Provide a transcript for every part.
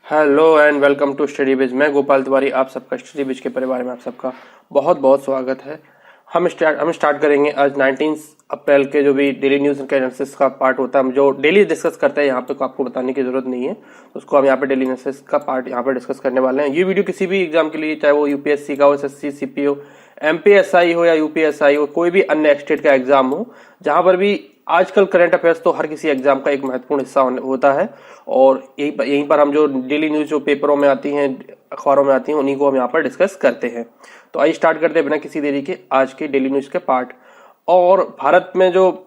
Hello and welcome to study biz. मैं गोपाल तिवारी आप सबका स्टडी बिज के परिवार में आप सबका बहुत बहुत स्वागत है। हम स्टार्ट करेंगे आज 19 अप्रैल के जो भी डेली न्यूज़ के एनालिसिस का पार्ट होता है, हम जो डेली डिस्कस करते हैं यहाँ पे, आपको बताने की जरूरत नहीं है। उसको हम यहाँ पे डेली एनालिसिस का पार्ट यहाँ पे डिस्कस करने वाले हैं। ये वीडियो किसी भी एग्जाम के लिए, चाहे वो यूपीएससी का हो, एसएससी, सीपी हो, एमपीएसआई हो या यूपीएसआई हो, कोई भी अन्य स्टेट का एग्जाम हो, जहां पर भी आजकल करंट अफेयर्स तो हर किसी एग्जाम का एक महत्वपूर्ण हिस्सा होता है। और यहीं पर हम जो डेली न्यूज जो पेपरों में आती हैं, अखबारों में आती हैं, उन्हीं को हम यहाँ पर डिस्कस करते हैं। तो आइए स्टार्ट करते हैं बिना किसी देरी के आज के डेली न्यूज के पार्ट। और भारत में जो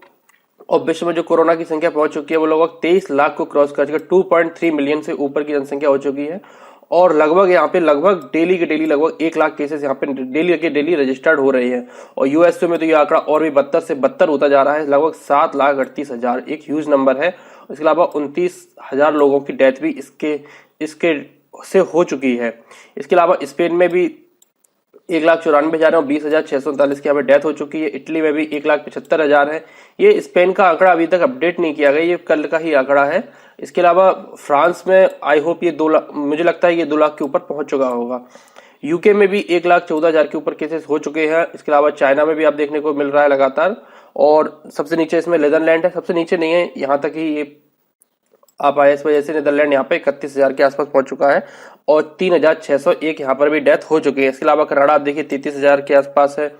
और विश्व में जो कोरोना की संख्या पहुंच चुकी है वो लगभग 23 लाख को क्रॉस कर चुकी है। 2.3 मिलियन से ऊपर की जनसंख्या हो चुकी है। और लगभग यहाँ पे लगभग डेली के डेली लगभग 1 लाख केसेस यहाँ पे डेली के डेली रजिस्टर्ड हो रहे हैं। और यूएसए में तो ये आंकड़ा और भी 72 से 72 होता जा रहा है। लगभग 7,38,000 एक ह्यूज नंबर है। इसके अलावा 29,000 लोगों की डेथ भी इसके से हो चुकी है। इसके अलावा स्पेन में भी 1,94,000 और 20,639 की यहाँ पे डेथ हो चुकी है। इटली में भी 1,75,000 है। ये स्पेन का आंकड़ा अभी तक अपडेट नहीं किया गया, ये कल का ही आंकड़ा है। इसके अलावा फ्रांस में आई होप ये 2 लाख, मुझे लगता है ये 2 लाख के ऊपर पहुंच चुका होगा। यूके में भी 1,14,000 के ऊपर केसेस हो चुके हैं। इसके अलावा चाइना में भी आप देखने को मिल रहा है लगातार। और सबसे नीचे इसमें नीदरलैंड है, सबसे नीचे नहीं है, यहाँ तक ही ये आप आए इस वजह से नीदरलैंड यहाँ पे 31,000 के आसपास पहुंच चुका है। और 3,601 यहाँ पर भी डेथ हो चुकी है। इसके अलावा कनाडा आप देखिए 33,000 के आसपास है।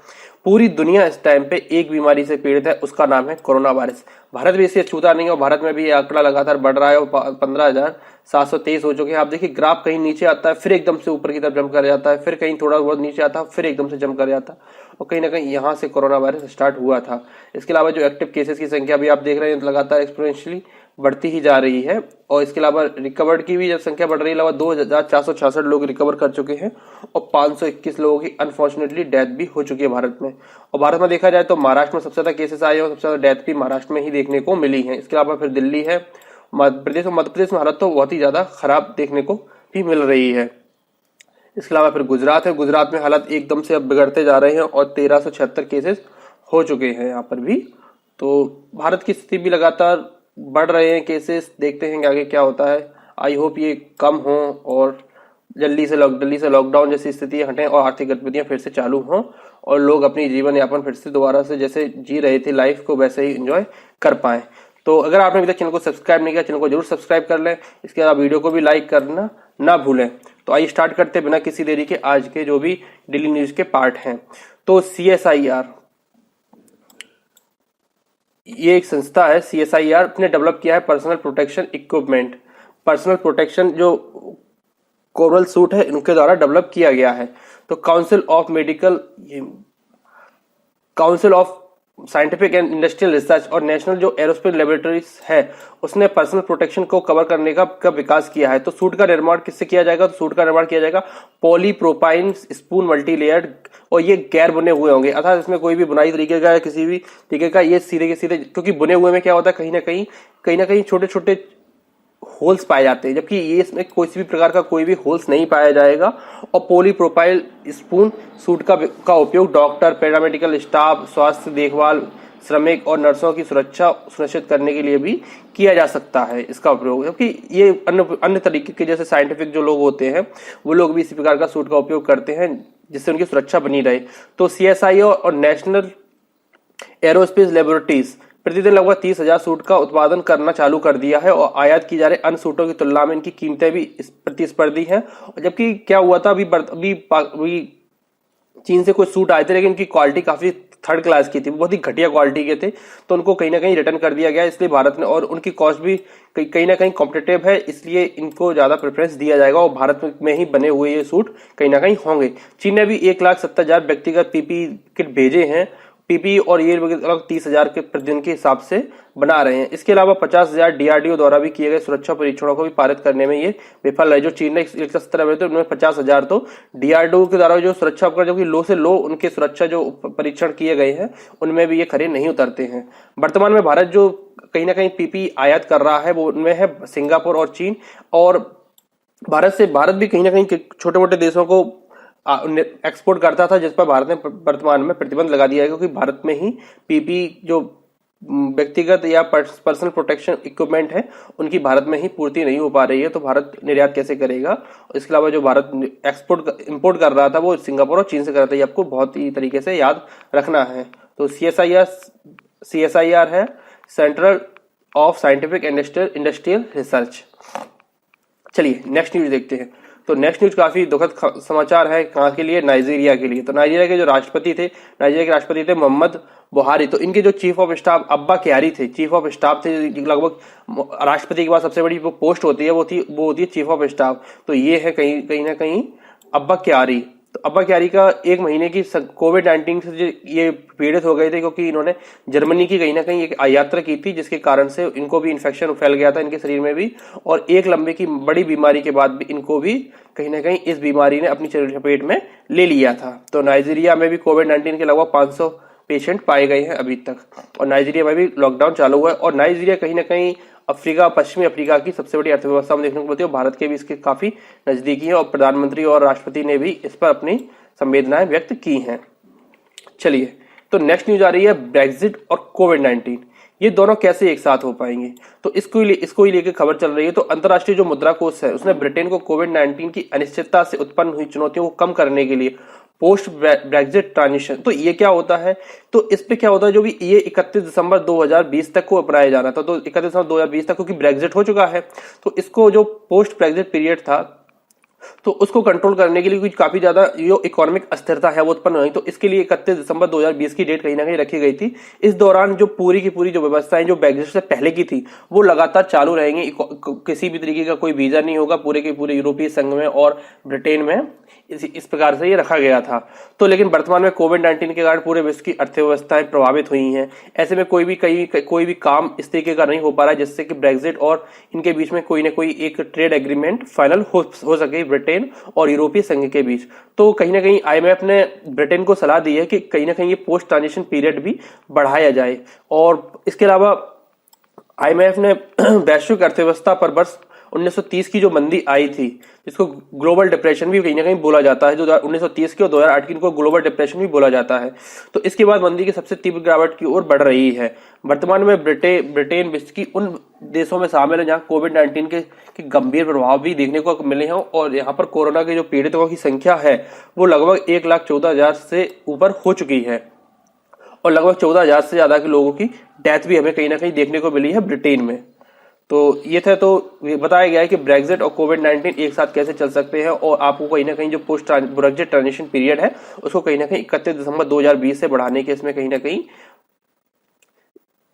पूरी दुनिया इस टाइम पे एक बीमारी से पीड़ित है, उसका नाम है कोरोना वायरस। भारत भी इसे छूता नहीं है और भारत में भी ये आंकड़ा लगातार बढ़ रहा है और 15,723 हो चुके हैं। आप देखिए ग्राफ कहीं नीचे आता है, फिर एकदम से ऊपर की तरफ जंप कर जाता है, फिर कहीं थोड़ा बहुत नीचे आता है, फिर एकदम से जंप कर जाता है। और कहीं ना कहीं यहाँ से कोरोना वायरस स्टार्ट हुआ था। इसके अलावा जो एक्टिव केसेस की संख्या भी आप देख रहे हैं लगातार एक्सपोनेंशियली बढ़ती ही जा रही है। और इसके अलावा रिकवर्ड की भी जब संख्या बढ़ रही है, अलावा 2,466 लोग रिकवर कर चुके हैं और 521 लोगों की अनफॉर्चुनेटली डेथ भी हो चुकी है भारत में। और भारत में देखा जाए तो महाराष्ट्र में सबसे ज्यादा केसेस आए हैं और सबसे ज्यादा डेथ भी महाराष्ट्र में ही देखने को मिली है। इसके अलावा फिर दिल्ली है, मध्य प्रदेश में हालत तो बहुत ही ज्यादा खराब देखने को भी मिल रही है। इसके अलावा फिर गुजरात है, गुजरात में हालत एकदम से अब बिगड़ते जा रहे हैं और 1,376 केसेस हो चुके हैं यहाँ पर भी। तो भारत की स्थिति भी लगातार बढ़ रहे हैं केसेस, देखते हैं कि आगे क्या होता है। आई होप ये कम हो और जल्दी से लॉकडाउन जैसी स्थितियां हटें और आर्थिक गतिविधियां फिर से चालू हों और लोग अपनी जीवन यापन फिर से दोबारा से जैसे जी रहे थे लाइफ को वैसे ही एंजॉय कर पाएं। तो अगर आपने अभी तक चैनल को सब्सक्राइब नहीं किया, चैनल को जरूर सब्सक्राइब कर लें। इसके अलावा वीडियो को भी लाइक करना ना भूलें। तो आइए स्टार्ट करते हैं बिना किसी देरी के आज के जो भी डेली न्यूज के पार्ट हैं। तो CSIR ये एक संस्था है, CSIR ने डेवलप किया है personal protection equipment. Personal protection जो कोरल सूट है इनके द्वारा डेवलप किया गया है। तो council of scientific and industrial research और नेशनल जो एरोस्पेस लेबोरेटरीज है उसने पर्सनल प्रोटेक्शन को कवर करने का विकास किया है। तो सूट का निर्माण किससे किया जाएगा? तो सूट का निर्माण किया जाएगा पॉलीप्रोपाइन स्पून मल्टीलेयर्ड, और ये गैर बुने हुए होंगे, अर्थात इसमें कोई भी बुनाई तरीके का या किसी भी तरीके का ये सीधे के सीधे, क्योंकि बुने हुए में क्या होता है कहीं ना कहीं छोटे छोटे होल्स पाए जाते हैं, जबकि ये इसमें कोई भी प्रकार का कोई भी होल्स नहीं पाया जाएगा। और पॉलीप्रोपाइल स्पून सूट का उपयोग डॉक्टर, पैरामेडिकल स्टाफ, स्वास्थ्य देखभाल, श्रमिक और नर्सों की सुरक्षा सुनिश्चित करने के लिए भी किया जा सकता है इसका उपयोग, जबकि ये अन्य तरीके के जैसे साइंटिफिक जो लोग होते हैं वो लोग भी इसी प्रकार का सूट का उपयोग करते हैं जिससे उनकी सुरक्षा बनी रहे। तो CSIR और नेशनल एरोस्पेस लेबोरेटरीज प्रतिदिन लगभग 30,000 सूट का उत्पादन करना चालू कर दिया है और आयात की जा रहे अन्य सूटों की तुलना में इनकी कीमतें भी प्रतिस्पर्धी हैं। जबकि क्या हुआ था अभी चीन से कुछ सूट आए थे लेकिन इनकी क्वालिटी काफी थर्ड क्लास की थी, बहुत ही घटिया क्वालिटी के थे, तो उनको कहीं ना कहीं रिटर्न कर दिया गया। इसलिए भारत ने, और उनकी कॉस्ट भी कहीं ना कहीं कॉम्पिटिटिव है, इसलिए इनको ज्यादा प्रेफरेंस दिया जाएगा और भारत में ही बने हुए ये सूट कहीं ना कहीं होंगे। चीन ने भी 1,70,000 व्यक्तिगत PPE किट भेजे हैं। PPE और ये लगभग 30,000 के प्रतिदिन के हिसाब से बना रहे हैं। इसके अलावा 50,000 DRDO द्वारा भी किए गए सुरक्षा परीक्षणों को भी पारित करने में ये विफल है। जो चीन ने 170 भेजे थे उनमें 50,000 तो DRDO के द्वारा जो सुरक्षा उपकरण, जो कि लो से लो उनके सुरक्षा जो परीक्षण किए गए हैं उनमें भी ये खरे नहीं उतरते हैं। वर्तमान में भारत जो कहीं ना कहीं PPE आयात कर रहा है वो उनमें है सिंगापुर और चीन। और भारत भी कहीं ना कहीं छोटे मोटे देशों को एक्सपोर्ट करता था, जिस पर भारत ने वर्तमान में प्रतिबंध लगा दिया है, क्योंकि भारत में ही PPE जो व्यक्तिगत या पर्सनल प्रोटेक्शन इक्विपमेंट है उनकी भारत में ही पूर्ति नहीं हो पा रही है, तो भारत निर्यात कैसे करेगा। इसके अलावा जो भारत इंपोर्ट कर रहा था वो सिंगापुर और चीन से कर रहा था, ये आपको बहुत ही तरीके से याद रखना है। तो CSIR है central of scientific industrial research. चलिए नेक्स्ट न्यूज देखते हैं। तो नेक्स्ट न्यूज काफी दुखद समाचार है, कहाँ के लिए, नाइजीरिया के लिए। तो नाइजीरिया के जो राष्ट्रपति थे, नाइजीरिया के राष्ट्रपति थे मोहम्मद बुहारी। तो इनके जो चीफ ऑफ स्टाफ अब्बा क्यारी थे, चीफ ऑफ स्टाफ थे, लगभग राष्ट्रपति के बाद सबसे बड़ी वो पोस्ट होती है वो होती है चीफ ऑफ स्टाफ। तो ये है कहीं ना कहीं अब्बा क्यारी। तो अब्बा क्यारी का 1 महीने की कोविड-19 से ये पीड़ित हो गए थे, क्योंकि इन्होंने जर्मनी की कहीं ना कहीं एक यात्रा की थी, जिसके कारण से इनको भी इन्फेक्शन फैल गया था इनके शरीर में भी, और एक लंबे की बड़ी बीमारी के बाद भी इनको भी कहीं ना कहीं इस बीमारी ने अपनी चपेट में ले लिया था। तो नाइजीरिया में भी कोविड-19 के लगभग 500 पेशेंट पाए गए हैं अभी तक, और नाइजीरिया में भी लॉकडाउन चालू हुआ है। और नाइजीरिया कहीं ना कहीं पश्चिमी अफ्रीका की सबसे बड़ी अर्थव्यवस्था में देखने को मिलती है, और भारत के भी इसके काफी नजदीकी है, और प्रधानमंत्री और राष्ट्रपति ने भी इस पर अपनी संवेदनाएं व्यक्त की हैं। चलिए, तो नेक्स्ट न्यूज आ रही है ब्रेक्जिट और कोविड-19, ये दोनों कैसे एक साथ हो पाएंगे। तो इसको ही लेकर खबर चल रही है। तो अंतर्राष्ट्रीय जो मुद्रा कोष है उसने ब्रिटेन को कोविड-19 की अनिश्चितता से उत्पन्न हुई चुनौतियों को कम करने के लिए पोस्ट ब्रेक्जिट ट्रांजिशन, तो ये क्या होता है, तो इस पे क्या होता है, जो भी ये 31 दिसंबर 2020 तक को अपनाया जाना था, तो 31 दिसंबर 2020 तक क्योंकि ब्रेक्जिट हो चुका है, तो इसको जो पोस्ट ब्रेक्जिट पीरियड था तो उसको कंट्रोल करने के लिए कुछ काफी ज्यादा जो इकोनॉमिक अस्थिरता है वो उत्पन्न हुई, तो इसके लिए 31 दिसंबर 2020 की डेट कहीं ना कहीं रखी गई थी। इस दौरान जो पूरी की पूरी जो व्यवस्थाएं जो ब्रेक्जिट से पहले की थी वो लगातार चालू रहेंगी, किसी भी तरीके का कोई वीजा नहीं होगा पूरे के पूरे यूरोपीय संघ में और ब्रिटेन में, इस प्रकार से ये रखा गया था। तो लेकिन वर्तमान में कोविड-19 के कारण पूरे विश्व की अर्थव्यवस्थाएं प्रभावित हुई हैं, ऐसे में कोई भी काम इस तरीके का नहीं हो पा रहा है जिससे कि ब्रेक्जिट और इनके बीच में कोई ना कोई एक ट्रेड एग्रीमेंट फाइनल हो सके ब्रिटेन और यूरोपीय संघ के बीच। तो कहीं ना कहीं IMF ने ब्रिटेन को सलाह दी है कि कहीं ना कहीं ये पोस्ट ट्रांजिशन पीरियड भी बढ़ाया जाए। और इसके अलावा IMF ने वैश्विक अर्थव्यवस्था पर वर्ष 1930 की जो मंदी आई थी, जिसको ग्लोबल डिप्रेशन भी कहीं ना कहीं बोला जाता है, जो 1930 की और 2008 की इनको ग्लोबल डिप्रेशन भी बोला जाता है, तो इसके बाद मंदी की सबसे तीव्र गिरावट की ओर बढ़ रही है। वर्तमान में ब्रिटेन विश्व की उन देशों में शामिल है जहां कोविड-19 के गंभीर प्रभाव भी देखने को मिले हैं, और यहाँ पर कोरोना के जो पीड़ितों की संख्या है वो लगभग 1,14,000 से ऊपर हो चुकी है, और लगभग 14,000 से ज्यादा के लोगों की डेथ भी हमें कहीं ना कहीं देखने को मिली है ब्रिटेन में। तो ये था, तो बताया गया है कि ब्रेक्जिट और कोविड-19 एक साथ कैसे चल सकते हैं, और आपको कहीं ना कहीं जो पोस्ट ब्रेक्जिट ट्रांजिशन पीरियड है उसको कहीं ना कहीं 31 दिसंबर 2020 से बढ़ाने के इसमें कहीं ना कहीं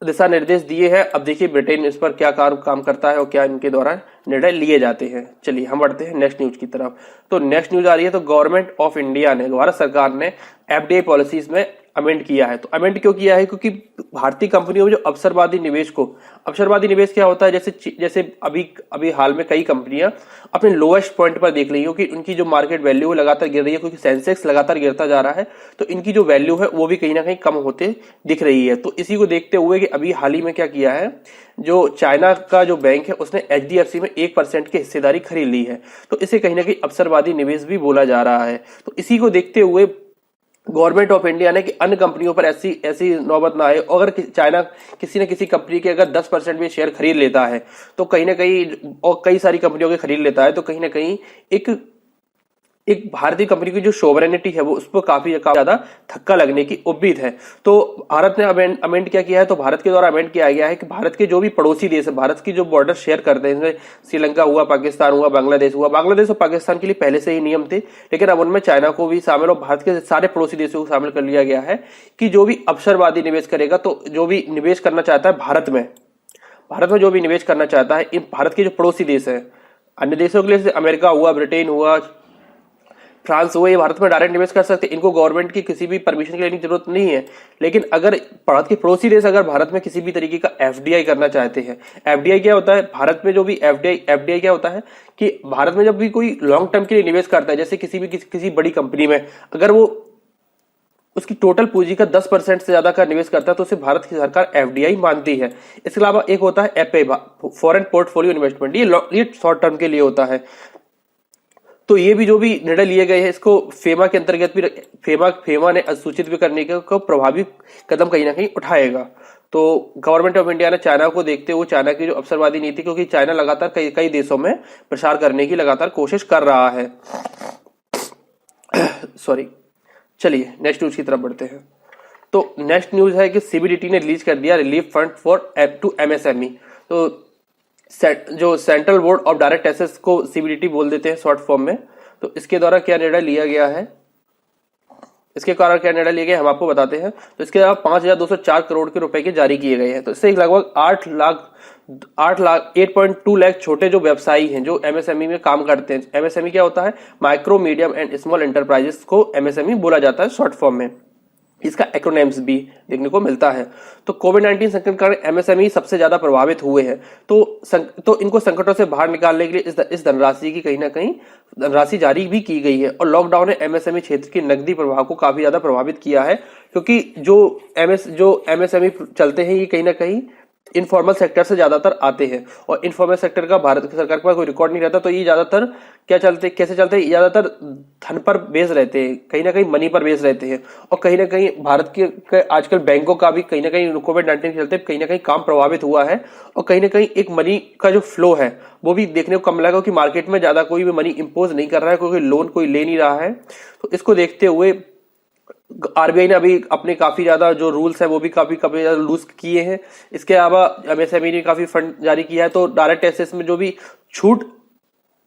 दिशा निर्देश दिए हैं। अब देखिए ब्रिटेन इस पर क्या काम करता है और क्या इनके द्वारा निर्णय लिए जाते हैं। चलिए हम बढ़ते हैं नेक्स्ट न्यूज की तरफ। तो नेक्स्ट न्यूज आ रही है, तो गवर्नमेंट ऑफ इंडिया ने, भारत सरकार ने FDI पॉलिसीज में अमेंड किया है। तो अमेंड क्यों किया है, क्योंकि भारतीय कंपनियों में जो अवसरवादी निवेश क्या होता है, जैसे अभी हाल में कई कंपनियां अपने लोएस्ट पॉइंट पर देख रही है, क्योंकि उनकी जो मार्केट वैल्यू है लगातार गिर रही है, क्योंकि सेंसेक्स लगातार गिरता जा रहा है, तो इनकी जो वैल्यू है वो भी कहीं ना कहीं कम होते दिख रही है। तो इसी को देखते हुए कि अभी हाल ही में क्या किया है, जो चाइना का जो बैंक है उसने HDFC में 1% की हिस्सेदारी खरीद ली है, तो इसे कहीं ना कहीं अवसरवादी निवेश भी बोला जा रहा है। तो इसी को देखते हुए गवर्नमेंट ऑफ इंडिया ने कि अन्य कंपनियों पर ऐसी नौबत ना आए, अगर चाइना किसी न किसी कंपनी के अगर 10% भी शेयर खरीद लेता है तो कहीं ना कहीं, और कई सारी कंपनियों के खरीद लेता है, तो कहीं ना कहीं एक भारतीय कंपनी की जो सोवरेनिटी है वो उस पर काफी ज्यादा धक्का लगने की उम्मीद है। तो भारत ने अमेंड क्या किया है, तो भारत के द्वारा अमेंड किया गया है कि भारत के जो भी पड़ोसी देश है, भारत की जो बॉर्डर शेयर करते हैं, श्रीलंका हुआ, पाकिस्तान हुआ, बांग्लादेश हुआ, बांग्लादेश और पाकिस्तान के लिए पहले से ही नियम थे, लेकिन अब उनमें चाइना को भी शामिल और भारत के सारे पड़ोसी देशों को शामिल कर लिया गया है कि जो भी अवसरवादी निवेश करेगा, तो जो भी निवेश करना चाहता है भारत में जो भी निवेश करना चाहता है, इन भारत के जो पड़ोसी देश है, अन्य देशों के लिए अमेरिका हुआ, ब्रिटेन हुआ, फ्रांस हुआ, ये भारत में डायरेक्ट निवेश कर सकते हैं, इनको गवर्नमेंट की किसी भी परमिशन की लेने की जरूरत नहीं है। लेकिन अगर भारत के पड़ोसी देश अगर भारत में किसी भी तरीके का FDI करना चाहते हैं, FDI क्या होता है, भारत में जो भी FDI क्या होता है कि भारत में जब भी कोई लॉन्ग टर्म के लिए निवेश करता है, जैसे किसी बड़ी कंपनी में अगर वो उसकी टोटल पूंजी का 10% से ज्यादा का निवेश करता है तो उसे भारत की सरकार FDI मानती है। इसके अलावा एक होता है FPI, फॉरेन पोर्टफोलियो इन्वेस्टमेंट, ये शॉर्ट टर्म के लिए होता है। तो ये भी जो भी निर्णय लिए गए हैं, इसको फेमा के अंतर्गत भी फेमा ने सूचित भी करने का प्रभावी कदम कहीं ना कहीं उठाएगा। तो गवर्नमेंट ऑफ इंडिया ने चाइना को देखते हुए चाइना की जो अवसरवादी नीति, क्योंकि चाइना लगातार कई कई देशों में प्रसार करने की लगातार कोशिश कर रहा है। सॉरी, चलिए नेक्स्ट न्यूज की तरफ बढ़ते हैं। तो नेक्स्ट न्यूज है कि सीबीडीटी ने रिलीज कर दिया relief fund for to MSME. तो जो central board of direct taxes को सीबीडीटी बोल देते हैं शॉर्ट फॉर्म में। तो इसके द्वारा क्या निर्णय लिया गया है, इसके कारण क्या निर्णय लिए गए हम आपको बताते हैं। तो इसके अलावा 5,204 करोड़ के रुपए के जारी किए गए हैं। तो इससे लगभग 8.2 लाख छोटे जो व्यवसायी हैं जो एमएसएमई में काम करते हैं। एमएसएमई क्या होता है, micro medium and small enterprises को एमएसएमई बोला जाता है शॉर्ट फॉर्म में। इसका एक्रोनिम्स भी देखने को मिलता है। तो कोविड-19 संकट के कारण एमएसएमई सबसे ज्यादा प्रभावित हुए हैं। तो इनको संकटों से बाहर निकालने के लिए इस धनराशि की कहीं ना कहीं धनराशि जारी भी की गई है। और लॉकडाउन ने एमएसएमई क्षेत्र की नकदी प्रवाह को काफी ज्यादा प्रभावित किया है, क्योंकि जो एमएसएमई चलते हैं ये कहीं ना कहीं इनफॉर्मल सेक्टर से ज्यादातर आते हैं। और इनफॉर्मल सेक्टर का भारत सरकार के पास कोई रिकॉर्ड नहीं रहता। तो ये ज्यादातर कैसे चलते हैं, ज्यादातर धन पर बेस रहते हैं, कहीं ना कहीं मनी पर बेस रहते हैं। और कहीं ना कहीं भारत के आजकल बैंकों का भी कहीं ना कहीं कोविड-19 के चलते कहीं ना कहीं काम प्रभावित हुआ है। और कहीं ना कहीं एक मनी का जो फ्लो है वो भी देखने को कम लगा, क्योंकि मार्केट में ज्यादा कोई भी मनी इंपोज नहीं कर रहा है, क्योंकि लोन कोई ले नहीं रहा है। तो इसको देखते हुए आरबीआई ने अभी अपने काफी ज्यादा जो रूल्स है वो भी काफी ज्यादा लूज किए हैं। इसके अलावा एमएसएमई ने काफी फंड जारी किया है। तो डायरेक्ट टैक्सेस में जो भी छूट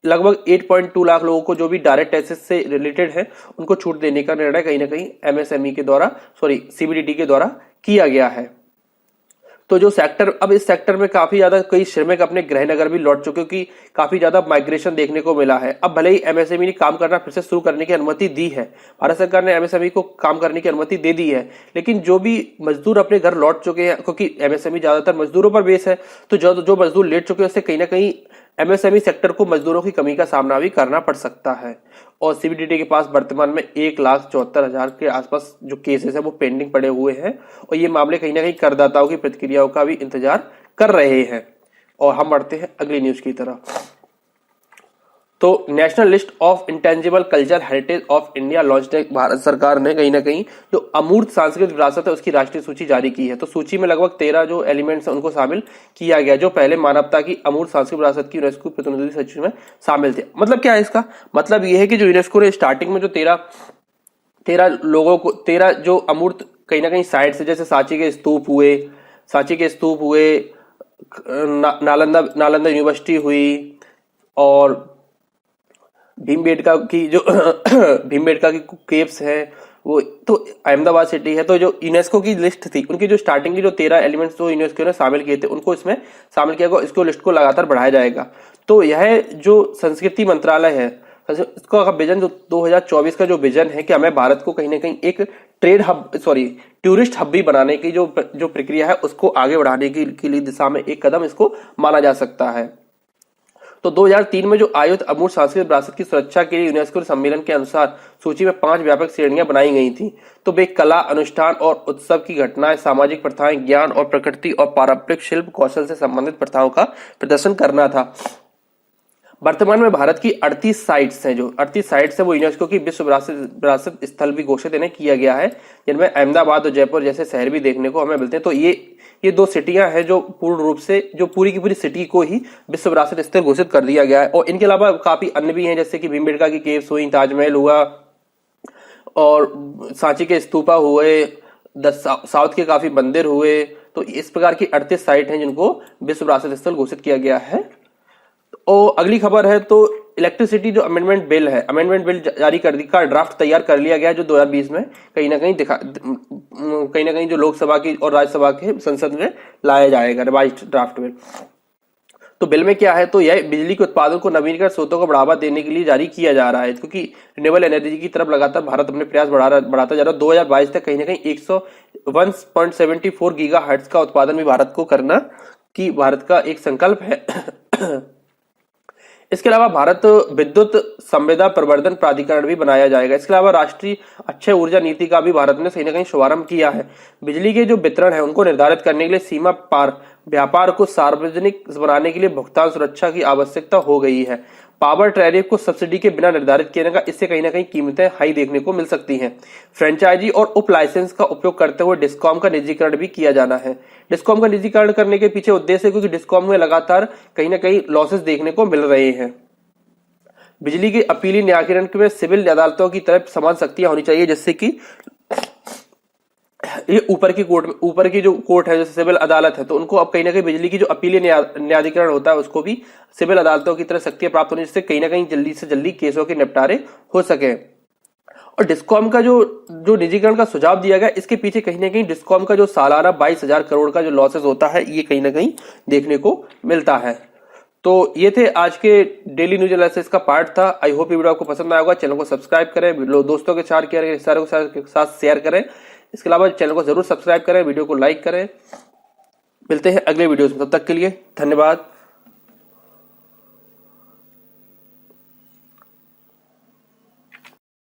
लगभग 8.2 लाख लोगों को जो भी डायरेक्ट टैक्सेस से रिलेटेड है उनको छूट देने का निर्णय कहीं ना कहीं एमएसएमई के द्वारा सीबीडीटी के द्वारा किया गया है। तो जो सेक्टर, अब इस सेक्टर में काफी ज्यादा कई श्रमिक अपने गृह नगर भी लौट चुके, क्योंकि काफी ज्यादा माइग्रेशन देखने को मिला है। अब भले ही एमएसएमई ने काम करना फिर से शुरू करने की अनुमति दी है, भारत सरकार ने एमएसएमई को काम करने की अनुमति दे दी है, लेकिन जो भी मजदूर अपने घर लौट चुके हैं, क्योंकि एमएसएमई ज्यादातर मजदूरों पर बेस है, तो जो मजदूर लेट चुके हैं उससे कहीं ना कहीं एमएसएमई सेक्टर को मजदूरों की कमी का सामना भी करना पड़ सकता है। और सीबीडीटी के पास वर्तमान में 1,74,000 के आसपास जो केसेस है वो पेंडिंग पड़े हुए हैं। और ये मामले कहीं ना कहीं करदाताओं की प्रतिक्रियाओं का भी इंतजार कर रहे हैं। और हम बढ़ते हैं अगली न्यूज की तरफ। तो national list of intangible culture heritage of India launch ने भारत सरकार ने कहीं ना कहीं जो अमूर्त सांस्कृतिक विरासत है उसकी राष्ट्रीय सूची जारी की है। तो सूची में लगभग 13 जो एलिमेंट्स हैं उनको शामिल किया गया, जो पहले मानवता की अमूर्त सांस्कृतिक विरासत की यूनेस्को प्रतिनिधि सूची में शामिल थे। मतलब क्या है इसका मतलब ये है कि जो यूनेस्को ने स्टार्टिंग में जो 13 लोगों को 13 जो अमूर्त कहीं ना कहीं साइट्स है, जैसे सांची के स्तूप हुए, नालंदा यूनिवर्सिटी हुई, और भीमबेटका की जो भीमबेटका की केव्स है वो, तो अहमदाबाद सिटी है। तो जो यूनेस्को की लिस्ट थी उनकी जो स्टार्टिंग की जो 13 एलिमेंट्स जो यूनेस्को ने शामिल किए थे उनको इसमें शामिल किया गया। इसको लिस्ट को लगातार बढ़ाया जाएगा। तो यह जो संस्कृति मंत्रालय है, इसका विजन जो 2024 का जो विजन है कि हमें भारत को कहीं ना कहीं एक टूरिस्ट हब भी बनाने की जो प्रक्रिया है उसको आगे बढ़ाने की लिए दिशा में एक कदम इसको माना जा सकता है। तो 2003 में जो आयोजित अमूर्त सांस्कृतिक विरासत की सुरक्षा के लिए यूनेस्को सम्मेलन के अनुसार सूची में 5 व्यापक श्रेणियां बनाई गई थी। तो वे कला, अनुष्ठान और उत्सव की घटनाएं, सामाजिक प्रथाएं, ज्ञान और प्रकृति और पारंपरिक शिल्प कौशल से संबंधित प्रथाओं का प्रदर्शन करना था। वर्तमान में भारत की 38 साइट्स हैं, जो 38 साइट्स है वो यूनेस्को की विश्व विरासत स्थल भी घोषित इन्हें किया गया है, जिनमें अहमदाबाद और जयपुर जैसे शहर भी देखने को हमें मिलते हैं। तो ये 2 सिटियां हैं जो पूर्ण रूप से जो पूरी की पूरी सिटी को ही विश्व विरासत स्थल घोषित कर दिया गया है। और इनके अलावा काफी अन्य भी हैं, जैसे कि भीमबेटका की केव्स हुई, ताजमहल हुआ, और सांची के स्तूपा हुए, साउथ के काफी मंदिर हुए। तो इस प्रकार की 38 साइट हैं जिनको विश्व विरासत स्थल घोषित किया गया है। और अगली खबर है तो इलेक्ट्रिसिटी जो अमेंडमेंट बिल जारी कर दी का ड्राफ्ट तैयार कर लिया गया, जो 2020 में कहीं ना कहीं जो लोकसभा की और राज्यसभा के संसद में लाया जाएगा रिवाइज्ड ड्राफ्ट बिल। तो बिल में क्या है, तो यह बिजली के उत्पादन को नवीनकरण स्रोतों को बढ़ावा देने के लिए जारी किया जा रहा है, क्योंकि रिन्यूएबल एनर्जी की तरफ लगातार भारत अपने प्रयास बढ़ाता जा रहा है। 2022 तक कहीं ना कहीं 101.74 गीगाहर्ट्ज का उत्पादन भी भारत को करना की भारत का एक संकल्प है। इसके अलावा भारत विद्युत संवेदा प्रवर्धन प्राधिकरण भी बनाया जाएगा। इसके अलावा राष्ट्रीय अक्षय ऊर्जा नीति का भी भारत ने कहीं ना कहीं शुभारंभ किया है। बिजली के जो वितरण है उनको निर्धारित करने के लिए सीमा पार व्यापार को सार्वजनिक बनाने के लिए भुगतान सुरक्षा की आवश्यकता हो गई है। पावर टैरिफ को सब्सिडी के बिना निर्धारित किया जाएगा, इससे कहीं ना कहीं कीमतें हाई देखने को मिल सकती हैं। फ्रेंचाइजी और उप लाइसेंस का उपयोग करते हुए डिस्कॉम का निजीकरण भी किया जाना है। डिस्कॉम का निजीकरण करने के पीछे उद्देश्य है क्योंकि डिस्कॉम में लगातार कहीं ना कहीं लॉसेस देखने को मिल रहे हैं। बिजली के अपीली न्यायीकरण में सिविल अदालतों की तरफ समान शक्तियां होनी चाहिए, जिससे कि ये ऊपर की जो कोर्ट है जैसे सिविल अदालत है, तो उनको अब कहीं ना कहीं बिजली की जो अपीली न्यायाधिकरण होता है उसको भी सिविल अदालतों की तरह शक्तियां प्राप्त होनी, जिससे कहीं ना कहीं जल्दी से जल्दी केसों के निपटारे हो सके। और डिस्कॉम का जो निजीकरण का सुझाव दिया गया, इसके पीछे कहीं ना कहीं डिस्कॉम का जो सालाना 22,000 करोड़ का जो लॉसेस होता है, ये कहीं ना कहीं देखने को मिलता है। तो ये थे आज के डेली न्यूज एनालिसिस का पार्ट था। आई होप ये वीडियो आपको पसंद आया होगा। चैनल को सब्सक्राइब करें, दोस्तों के साथ शेयर करें। इसके अलावा चैनल को जरूर सब्सक्राइब करें, वीडियो को लाइक करें। मिलते हैं अगले वीडियोस में, तब तक के लिए धन्यवाद।